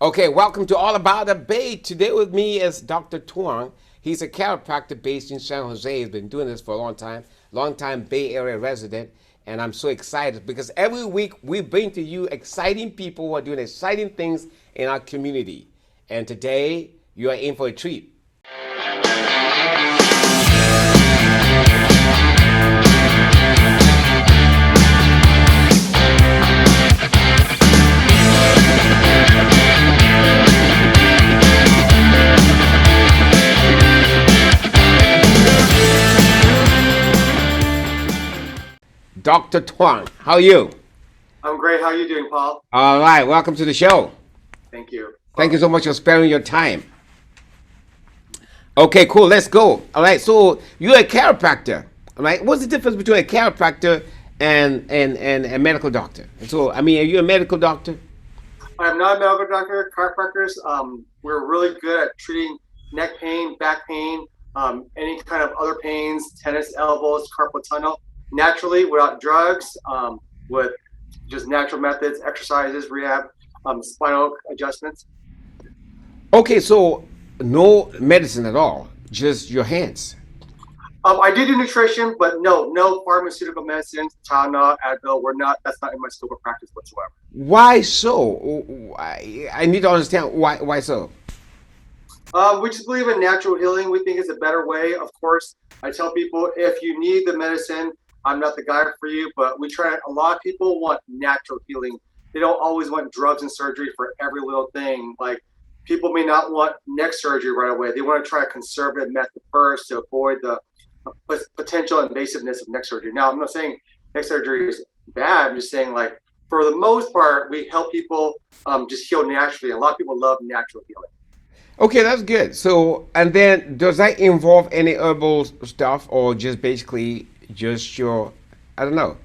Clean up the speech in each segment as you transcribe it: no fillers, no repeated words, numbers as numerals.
Okay, welcome to All About the Bay. Today with me is Dr. Tuong. He's a chiropractor based in San Jose. He's been doing this for a long time Bay Area resident. And I'm so excited because every week we bring to you exciting people who are doing exciting things in our community. And today you are in for a treat. Dr. Tuong, how are you? I'm great. How are you doing, Paul? All right, welcome to the show. Thank you. Thank you so much for sparing your time. Okay, cool. Let's go. All right. So you're a chiropractor. All right. What's the difference between a chiropractor and a medical doctor? So, are you a medical doctor? I'm not a medical doctor. Chiropractors, we're really good at treating neck pain, back pain, any kind of other pains, tennis elbows, carpal tunnel, naturally without drugs, with just natural methods, exercises, rehab, spinal adjustments. Okay. So no medicine at all, just your hands. I do nutrition, but no pharmaceutical medicines, Tylenol, Advil. That's not in my scope of practice whatsoever. Why so? I need to understand why so. We just believe in natural healing. We think it's a better way. Of course, I tell people if you need the medicine, I'm not the guy for you. But a lot of people want natural healing. They don't always want drugs and surgery for every little thing. Like people may not want neck surgery right away. They want to try a conservative method first to avoid the potential invasiveness of neck surgery. Now, I'm not saying neck surgery is bad. I'm just saying, like, for the most part, we help people just heal naturally. A lot of people love natural healing. Okay, that's good. So, and then does that involve any herbal stuff or just basically just your, I don't know.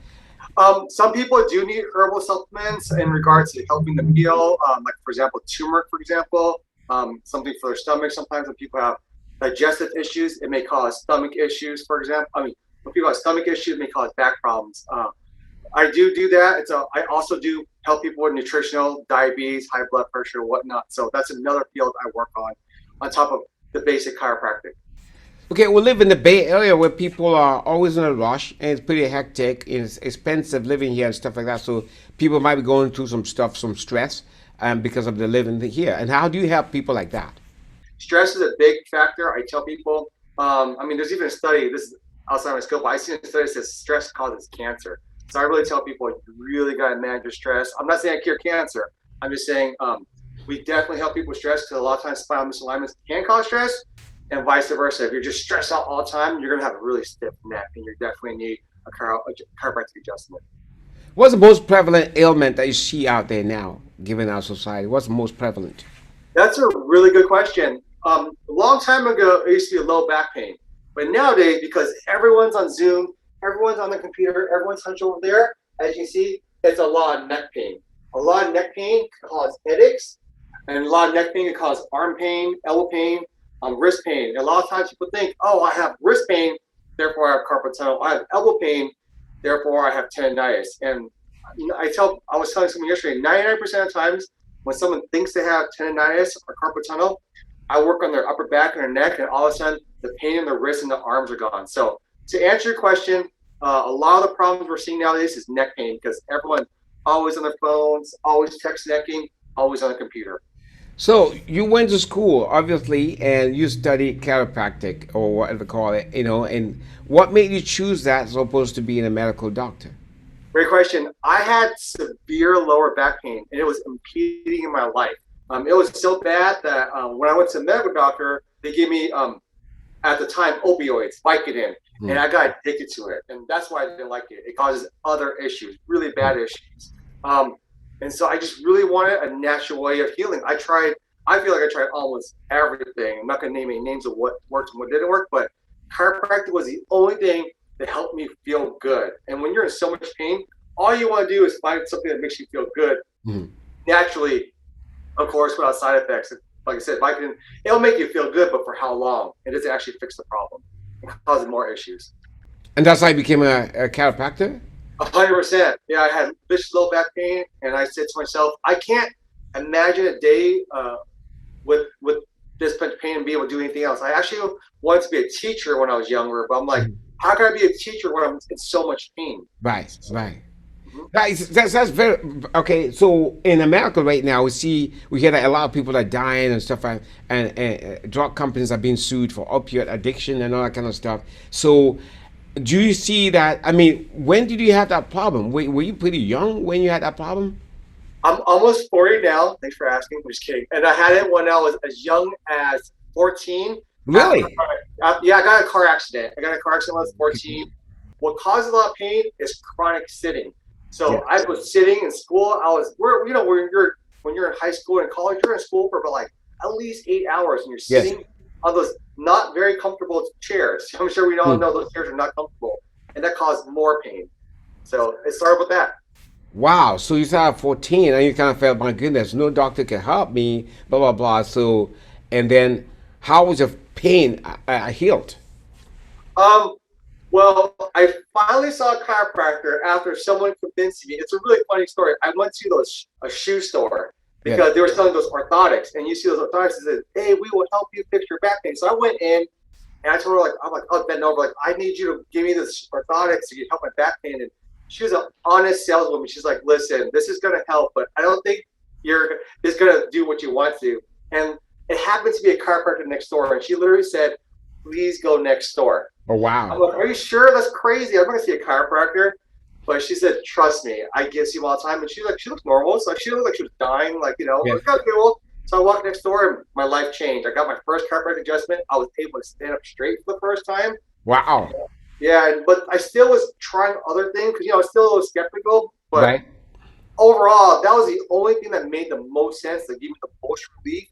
Some people do need herbal supplements in regards to helping them heal. Like, for example, turmeric, for example, something for their stomach. Sometimes when people have digestive issues, it may cause stomach issues, for example. When people have stomach issues, it may cause back problems. I do that. I also do help people with nutritional, diabetes, high blood pressure, whatnot. So that's another field I work on top of the basic chiropractic. Okay, we live in the Bay Area where people are always in a rush and it's pretty hectic. It's expensive living here and stuff like that. So people might be going through some stuff, some stress, because of the living here. And how do you help people like that? Stress is a big factor. I tell people, there's even a study, this is outside my scope, but I've seen a study that says stress causes cancer. So I really tell people, you really got to manage your stress. I'm not saying I cure cancer. I'm just saying we definitely help people with stress because a lot of times spinal misalignments can cause stress and vice versa. If you're just stressed out all the time, you're going to have a really stiff neck and you definitely need a chiropractic adjustment. What's the most prevalent ailment that you see out there now, given our society? What's the most prevalent? That's a really good question. A long time ago, it used to be low back pain. But nowadays, because everyone's on Zoom, everyone's on the computer, everyone's hunched over there, as you see, it's a lot of neck pain. A lot of neck pain can cause headaches, and a lot of neck pain can cause arm pain, elbow pain, wrist pain. And a lot of times people think, oh, I have wrist pain, therefore I have carpal tunnel. I have elbow pain, therefore I have tendonitis. And I was telling someone yesterday, 99% of the times when someone thinks they have tendonitis or carpal tunnel, I work on their upper back and their neck, and all of a sudden the pain in the wrists and the arms are gone. So to answer your question, a lot of the problems we're seeing nowadays is neck pain because everyone always on their phones, always text necking, always on the computer. So you went to school, obviously, and you studied chiropractic or whatever they call it, and what made you choose that as opposed to being a medical doctor? Great question. I had severe lower back pain, and it was impeding in my life. It was so bad that when I went to a medical doctor, they gave me, at the time, opioids, Vicodin, and I got addicted to it. And that's why I didn't like it. It causes other issues, really bad issues. And so I just really wanted a natural way of healing. I feel like I tried almost everything. I'm not going to name any names of what worked and what didn't work, but chiropractic was the only thing that helped me feel good. And when you're in so much pain, all you want to do is find something that makes you feel good naturally, of course, without side effects. Like I said, Vicodin, it'll make you feel good, but for how long? It doesn't actually fix the problem. It causes more issues. And that's how you became a chiropractor? 100%. Yeah, I had vicious low back pain, and I said to myself, I can't imagine a day with this much pain and be able to do anything else. I actually wanted to be a teacher when I was younger, but I'm like, how can I be a teacher when I'm in so much pain? Right, right. Mhm. That's very okay. So in America right now, we hear that a lot of people are dying and stuff, and drug companies are being sued for opioid addiction and all that kind of stuff. So, do you see that? I mean, when did you have that problem? Were you pretty young when you had that problem? I'm almost 40 now. Thanks for asking. I'm just kidding. And I had it when I was as young as 14. After, Really? yeah, I got a car accident. I got a car accident when I was 14. What causes a lot of pain is chronic sitting. Yeah. So I was sitting in school. When you're in high school and college, you're in school for about like at least 8 hours, and you're Yes. sitting on those not very comfortable chairs. I'm sure we all Hmm. know those chairs are not comfortable, and that caused more pain. So it started with that. Wow. So you started at 14 and you kind of felt, my goodness, no doctor can help me, blah, blah, blah. So, and then how was your pain healed? Um, Well, I finally saw a chiropractor after someone convinced me. It's a really funny story. I went to a shoe store Yes. because they were selling those orthotics, and you see those orthotics and said, "Hey, we will help you fix your back pain." So I went in and I told her I'll bend over, like, I need you to give me this orthotics to help my back pain. And she was an honest saleswoman. She's like, "Listen, this is gonna help, but I don't think you're this is gonna do what you want to." And it happened to be a chiropractor next door, and she literally said, "Please go next door." Oh, I'm wow. like, "Are you sure? That's crazy. I'm not gonna see a chiropractor." But she said, "Trust me, I get see him all the time." And she looks normal. So she looked like she was dying, like, Yes. like, okay, well. So I walked next door and my life changed. I got my first chiropractic adjustment. I was able to stand up straight for the first time. Wow. Yeah, but I still was trying other things because I was still a little skeptical. But Right? overall, that was the only thing that made the most sense, like gave me the most relief,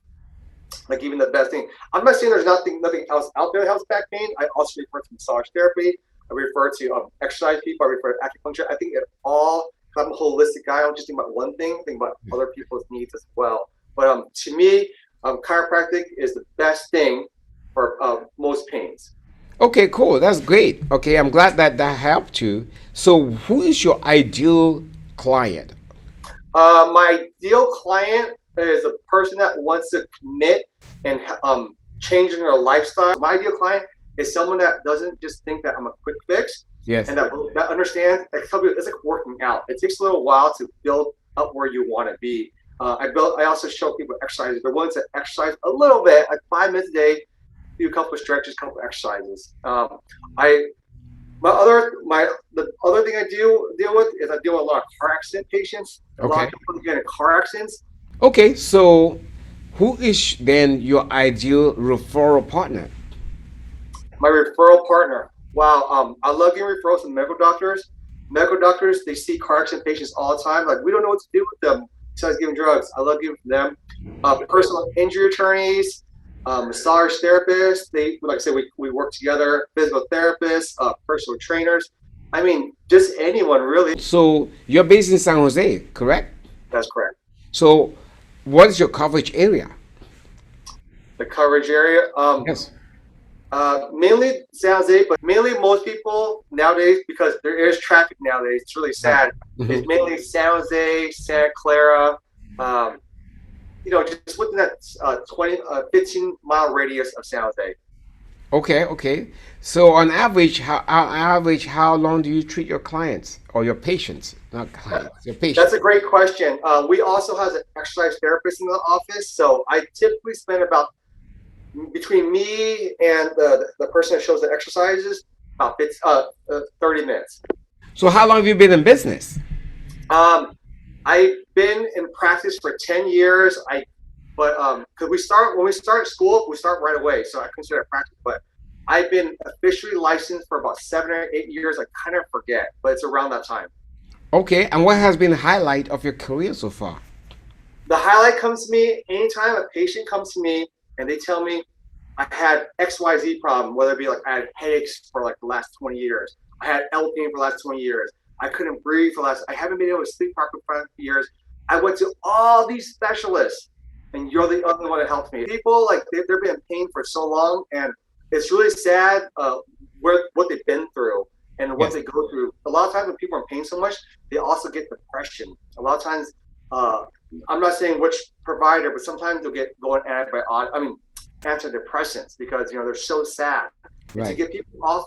like even the best thing. I'm not saying there's nothing else out there that helps back pain. I also refer to massage therapy. I refer to exercise people. I refer to acupuncture. I think it all. I'm a holistic guy. I don't just think about one thing. I think about other people's needs as well. But to me, chiropractic is the best thing for most pains. Okay, cool. That's great. Okay, I'm glad that that helped you. So, who is your ideal client? My ideal client is a person that wants to commit and changing their lifestyle. My ideal client is someone that doesn't just think that I'm a quick fix, Yes. and that understands that it's like working out. It takes a little while to build up where you want to be. I also show people exercises. The ones that exercise a little bit, like 5 minutes a day, do a couple of stretches, a couple of exercises. I the other thing I deal with is I deal with a lot of car accident patients. A lot Okay. of people get in car accidents. Okay, so who is then your ideal referral partner? My referral partner. Wow, I love getting referrals from medical doctors. Medical doctors, they see car accident patients all the time. Like, we don't know what to do with them besides giving drugs. I love giving them. Personal injury attorneys, massage therapists. They, like I said, we work together. Physical therapists, personal trainers. I mean, just anyone really. So, you're based in San Jose, correct? That's correct. So, what is your coverage area? The coverage area. Yes. Mainly San Jose, but mainly most people nowadays, because there is traffic nowadays, it's really Right. sad. It's mainly San Jose, Santa Clara, um, just within that 15-mile radius of San Jose. Okay, okay. So on average, how long do you treat your clients or your patients? Not clients, your That's patients. a great question. We also have an exercise therapist in the office, so I typically spend about between me and the person that shows the exercises about 30 minutes. So how long have you been in business? Um, I've been in practice for 10 years. Because when we start school, we start right away. So I consider it practice, but I've been officially licensed for about 7 or 8 years. I kind of forget, but it's around that time. Okay, and what has been the highlight of your career so far? The highlight comes to me anytime a patient comes to me and they tell me I had XYZ problem, whether it be like I had headaches for like the last 20 years. I had L pain for the last 20 years. I couldn't breathe for the last, I haven't been able to sleep properly for 5 years. I went to all these specialists and you're the only one that helped me. People, like, they've been in pain for so long, and it's really sad what they've been through and what Yes. they go through. A lot of times when people are in pain so much, they also get depression. A lot of times, I'm not saying which provider, but sometimes they'll get going antidepressants because they're so sad. And to Right. get people off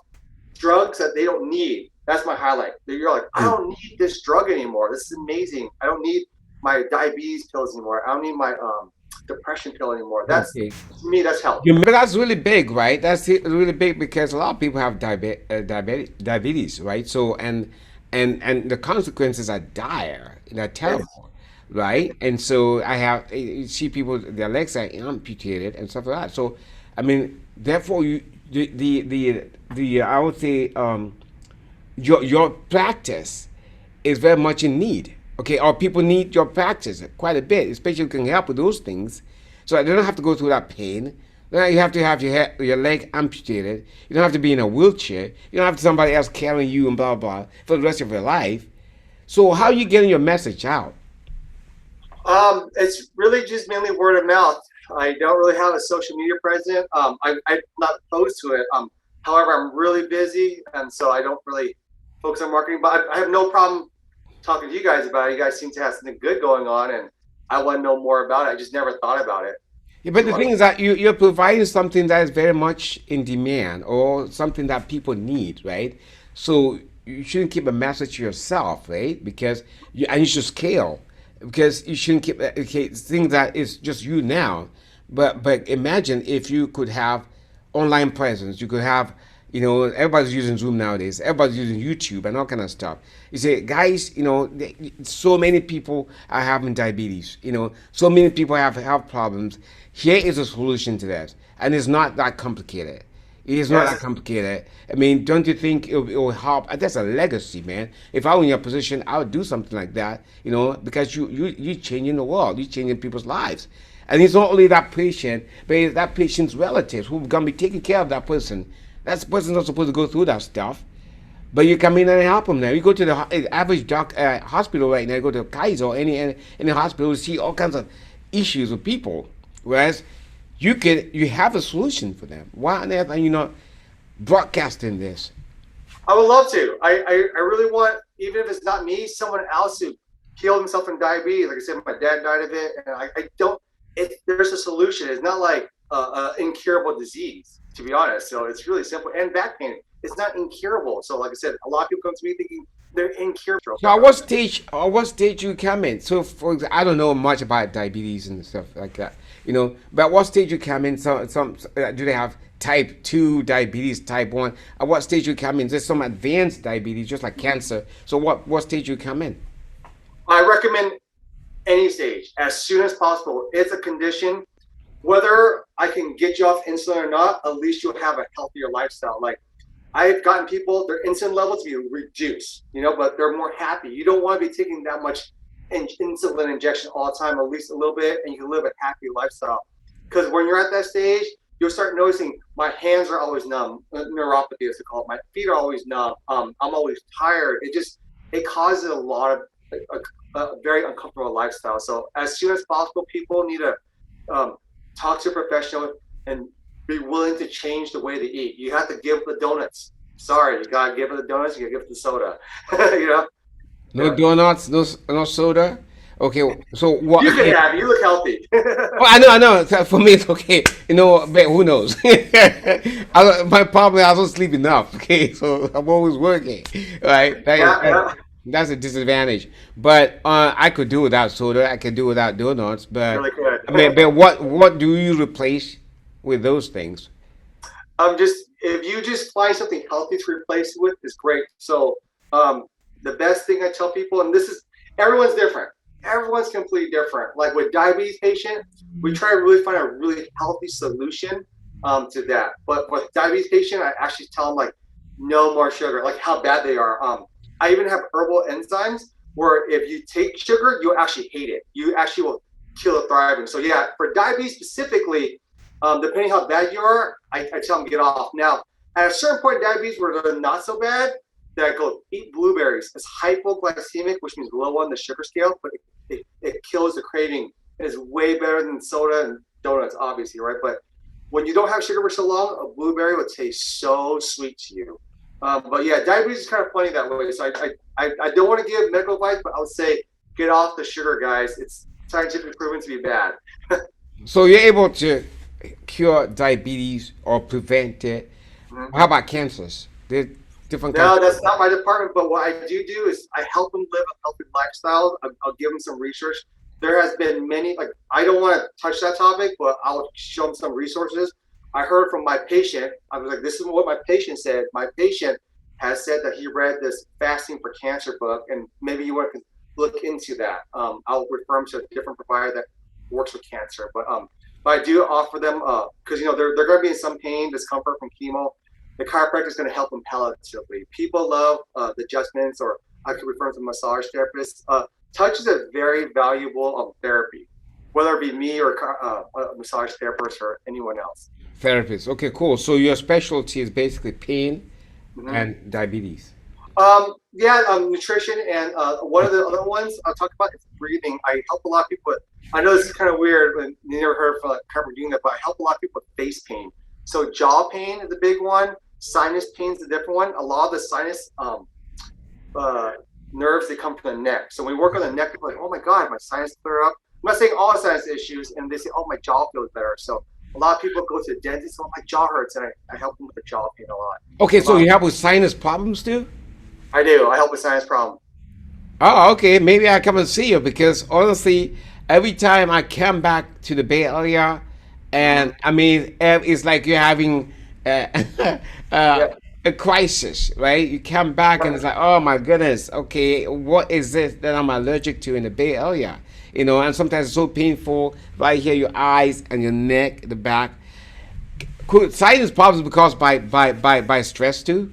drugs that they don't need, that's my highlight. You're like, I Mm. don't need this drug anymore. This is amazing. I don't need my diabetes pills anymore. I don't need my depression pill anymore. That's Okay. to me, that's health. But that's really big, right? That's really big because a lot of people have diabetes, right? So and the consequences are dire, they're It's terrible, right? And so I have you see people their legs are amputated and stuff like that. So I mean, therefore you the I would say your practice is very much in need. Okay, or people need your practice quite a bit, especially if you can help with those things. So they don't have to go through that pain. Then you have to have your leg amputated. You don't have to be in a wheelchair. You don't have somebody else carrying you and blah blah for the rest of your life. So how are you getting your message out? it's really just mainly word of mouth. I don't really have a social media presence. I'm not opposed to it. However, I'm really busy, and so I don't really focus on marketing. But I have no problem talking to you guys about it. You guys seem to have something good going on, and I want to know more about it. I just never thought about it Yeah, but too the much. thing is that you're providing something that is very much in demand or something that people need, right? So you shouldn't keep a message to yourself, right? Because and you should scale because you shouldn't keep okay, things that is just you now. But imagine if you could have online presence. You could have, everybody's using Zoom nowadays. Everybody's using YouTube and all kind of stuff. You say, guys, so many people are having diabetes. So many people have health problems. Here is a solution to that, and it's not that complicated. It is not that Yes. complicated. I mean, don't you think it will help? That's a legacy, man. If I were in your position, I would do something like that. Because you're changing the world. You're changing people's lives. And it's not only that patient, but it's that patient's relatives who're gonna be taking care of that person. That person's not supposed to go through that stuff. But you come in and help them now. You go to the average hospital right now. You go to Kaiser or any hospital, you see all kinds of issues with people. Whereas you have a solution for them. Why on earth are you not broadcasting this? I would love to. I really want, even if it's not me, someone else who killed himself from diabetes. Like I said, my dad died of it, and I don't. There's a solution. It's not like incurable disease, to be honest. So it's really simple. And back pain, it's not incurable. So like I said, a lot of people come to me thinking they're incurable. So at what stage you come in? So I don't know much about diabetes and stuff like that, But at what stage you come in? Some do they have type 2 diabetes, type 1? At what stage you come in? There's some advanced diabetes, just like cancer. So what stage you come in? I recommend any stage as soon as possible. It's a condition. Whether I can get you off insulin or not, at least you'll have a healthier lifestyle. Like I've gotten people their insulin levels to be reduced, but they're more happy. You don't want to be taking that much insulin injection all the time, at least a little bit, and you can live a happy lifestyle. Because when you're at that stage, you'll start noticing my hands are always numb, neuropathy as they call it. My feet are always numb. I'm always tired. It causes a lot of a very uncomfortable lifestyle. So as soon as possible, people need to talk to a professional and be willing to change the way they eat. You have to give the donuts. Sorry, you gotta give it the donuts. You gotta give it the soda. you know, No yeah. donuts, no soda. Okay, so what? You can have it. You look healthy. Well, I know. For me, it's okay. But who knows? My problem is I don't sleep enough. Okay, so I'm always working. Right? yeah, yeah. That's a disadvantage. But I could do without soda. I could do without donuts. But Really good. I mean, but what do you replace with those things? Just if you just find something healthy to replace it with is great. So um, the best thing I tell people, and this is everyone's different. Everyone's completely different. Like with diabetes patient, we try to really find a really healthy solution to that. But with diabetes patient, I actually tell them like no more sugar, like how bad they are. I even have herbal enzymes where if you take sugar, you'll actually hate it. You actually will kill the thriving. So yeah, for diabetes specifically, depending how bad you are, I tell them get off. Now, at a certain point in diabetes where they're not so bad, then I go eat blueberries. It's hypoglycemic, which means low on the sugar scale, but it kills the craving. It is way better than soda and donuts, obviously, right? But when you don't have sugar for so long, a blueberry will taste so sweet to you. But yeah, diabetes is kind of funny that way. So I don't want to give medical advice, but I would say get off the sugar, guys. It's scientifically proven to be bad. So you're able to cure diabetes or prevent it. Mhm. How about cancers? There different kinds. No, that's not my department. But what I do is I help them live a healthy lifestyle. I'll give them some research. There has been many, like, I don't want to touch that topic, but I'll show them some resources. I heard from my patient. I was like, this is what my patient said. My patient has said that he read this Fasting for Cancer book, and maybe you want to look into that. I'll refer them to a different provider that works with cancer. But I do offer them, because they're going to be in some pain, discomfort from chemo. The chiropractor is going to help them palliatively. People love the adjustments, or I could refer to massage therapists. Touch is a very valuable therapy, whether it be me or a massage therapist or anyone else. Therapists. Okay, cool. So your specialty is basically pain Mhm. and diabetes. Yeah, nutrition, and one of the other ones I'll talk about is breathing. I help a lot of people with, I know this is kind of weird, but you never heard of chiropractor doing that, but I help a lot of people with face pain. So jaw pain is a big one. Sinus pain is a different one. A lot of the sinus uh, nerves, they come from the neck. So when we work on the neck, people are like, oh my God, my sinus clear up. I'm not saying all sinus issues, and they say, oh, my jaw feels better. So a lot of people go to the dentist, oh, my jaw hurts, and I help them with the jaw pain a lot. Okay, so Um, you help with sinus problems too? I do. I help with sinus problem. Oh, okay. Maybe I come and see you because honestly, every time I come back to the Bay Area, Hmm. and I mean, it's like you're having uh, Yeah. a crisis, right? You come back and it's like, oh my goodness, okay, what is this that I'm allergic to in the Bay Area? And sometimes it's so painful right here, your eyes and your neck, the back. Could sinus problems because by stress too?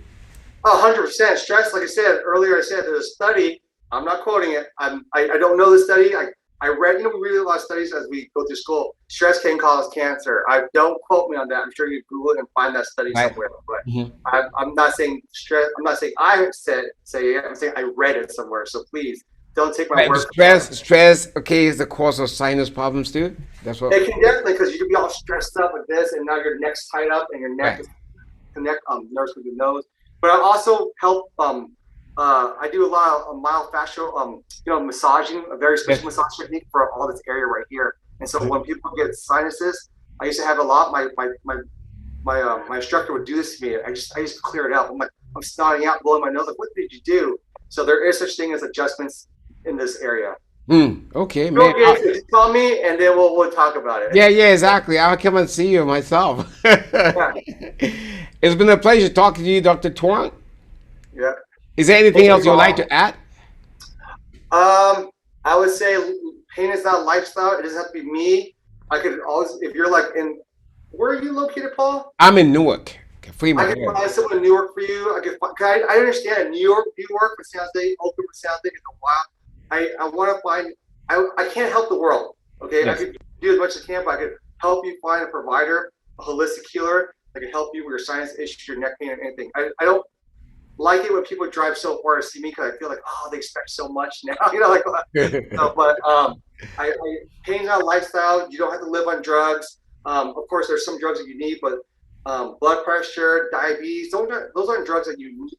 100% stress. Like I said earlier, I said there's a study. I'm not quoting it. I don't know the study. I read. We read a lot of studies as we go through school. Stress can cause cancer. I don't quote me on that. I'm sure you Google it and find that study Right. somewhere. But Mhm. I'm not saying stress. I'm not saying I said say it. I'm saying I read it somewhere. So please don't take my Right, but word for it. stress, okay, is the cause of sinus problems too. That's what. It can definitely, because you can be all stressed up with this, and now your neck's tied up, and your neck Right. is connect nerves with the nose. But I also help. I do a lot of myofascial, massaging, a very Yes. special massage technique for all this area right here. And so when people get sinuses, I used to have a lot. My instructor would do this to me. I used to clear it out. I'm snotting out, blowing my nose. Like, what did you do? So there is such thing as adjustments in this area. Okay, Bill man. Gates, just call me, and then we'll talk about it. Yeah, yeah, exactly. I'll come and see you myself. Yeah, It's been a pleasure talking to you, Dr. Tuong. yeah. Is there anything Thank else you you'd like all. to add? I would say pain is not a lifestyle. It doesn't have to be me. I could always, if you're like in, where are you located, Paul? I'm in Newark, I Fremont could area. find someone in New York for you. I understand New York, with San Jose, Oakland with San Jose is a while. I want to find, I can't help the world. Okay. I Yes. could do as much as I can, but I could help you find a provider, a holistic healer that can help you with your sinus issues, your neck pain, and anything. I don't like it when people drive so far to see me because I feel like, oh, they expect so much now. Like, no, but pain's not a lifestyle. You don't have to live on drugs. Of course, there's some drugs that you need, but blood pressure, diabetes, those aren't drugs that you need.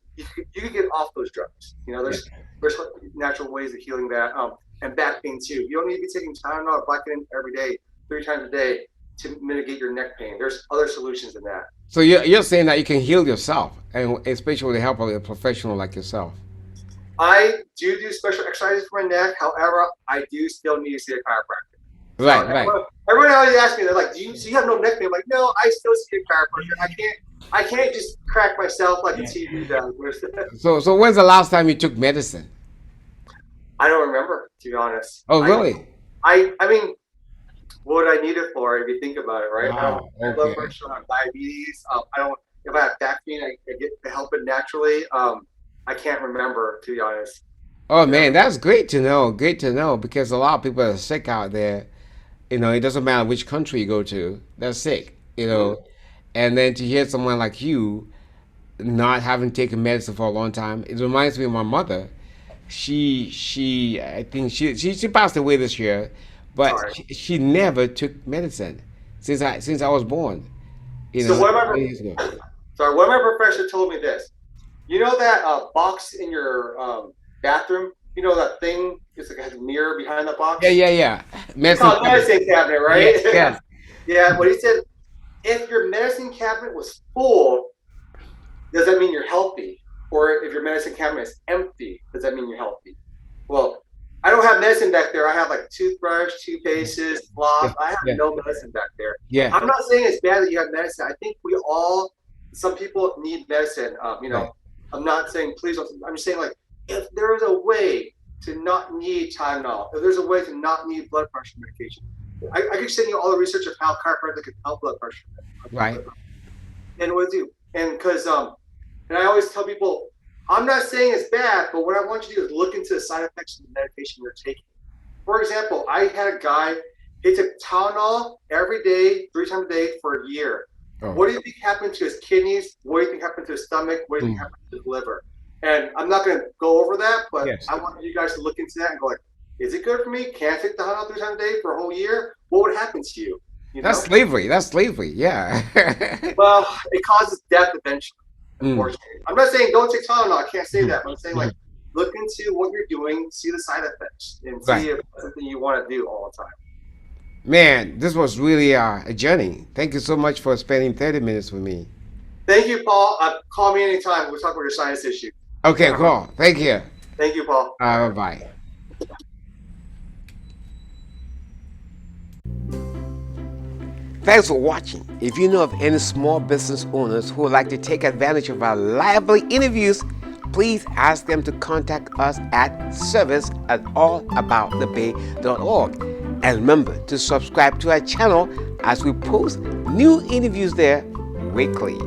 You can get off those drugs. There's natural ways of healing that. And back pain too. You don't need to be taking Tylenol or Vicodin every day, 3 times a day to mitigate your neck pain. There's other solutions than that. So you're saying that you can heal yourself, and especially with the help of a professional like yourself. I do special exercises for my neck. However, I do still need to see a chiropractor. So Right, right. everyone always asks me, they're like, so you have no neck pain? I'm like, no, I still see a chiropractor. I can't just crack myself like a TV does. So when's the last time you took medicine? I don't remember, to be honest. Oh, I really? I mean, what would I need it for if you think about it, right? I don't Wow. have blood Okay. pressure, I have diabetes. I don't. If I have back pain, I get to help it naturally. I can't remember, to be honest. Oh You know. man, that's great to know. Great to know because a lot of people are sick out there. It doesn't matter which country you go to, they're sick. Mhm. And then to hear someone like you not having taken medicine for a long time, it reminds me of my mother. I think she passed away this year, but Sorry. she never took medicine since I was born. So one of my Many years ago. sorry, one of my professors told me this. You know that box in your bathroom you know that thing? It's like it has a mirror behind the box. Yeah. It's called medicine cabinet, right? Yes. Yeah. What he said, if your medicine cabinet was full, does that mean you're healthy? Or if your medicine cabinet is empty, does that mean you're healthy? Well, I don't have medicine back there. I have like toothbrush, toothpastes, floss. I have no medicine back there. Yeah. I'm not saying it's bad that you have medicine. I think we all, some people need medicine. You know, Right. I'm not saying please don't. I'm just saying like, if there is a way to not need Tylenol, if there's a way to not need blood pressure medication, I could send you all the research of how chiropractic can help blood pressure. Right. And what do? And because and I always tell people, I'm not saying it's bad, but what I want you to do is look into the side effects of the medication you're taking. For example, I had a guy, he took Tylenol every day, 3 times a day for a year. Oh. What do you think happened to his kidneys? What do you think happened to his stomach? What do you think happened to his liver? And I'm not going to go over that, but Yes. I want you guys to look into that and go like, is it good for me? Can I take the Tylenol 3 times a day for a whole year? What would happen to you? You know? That's slavery. Yeah. Well, it causes death eventually. Unfortunately, I'm not saying don't take Tylenol. I can't say that, but I'm saying like look into what you're doing, see the side effects, and see if it's something you want to do all the time. Man, this was really a journey. Thank you so much for spending 30 minutes with me. Thank you, Paul. Call me anytime. We'll talk about your sinus issue. Okay, cool. Thank you. Thank you, Paul. Bye-bye. Thanks for watching. If you know of any small business owners who would like to take advantage of our lively interviews, please ask them to contact us at service@allaboutthebay.org. And remember to subscribe to our channel as we post new interviews there weekly.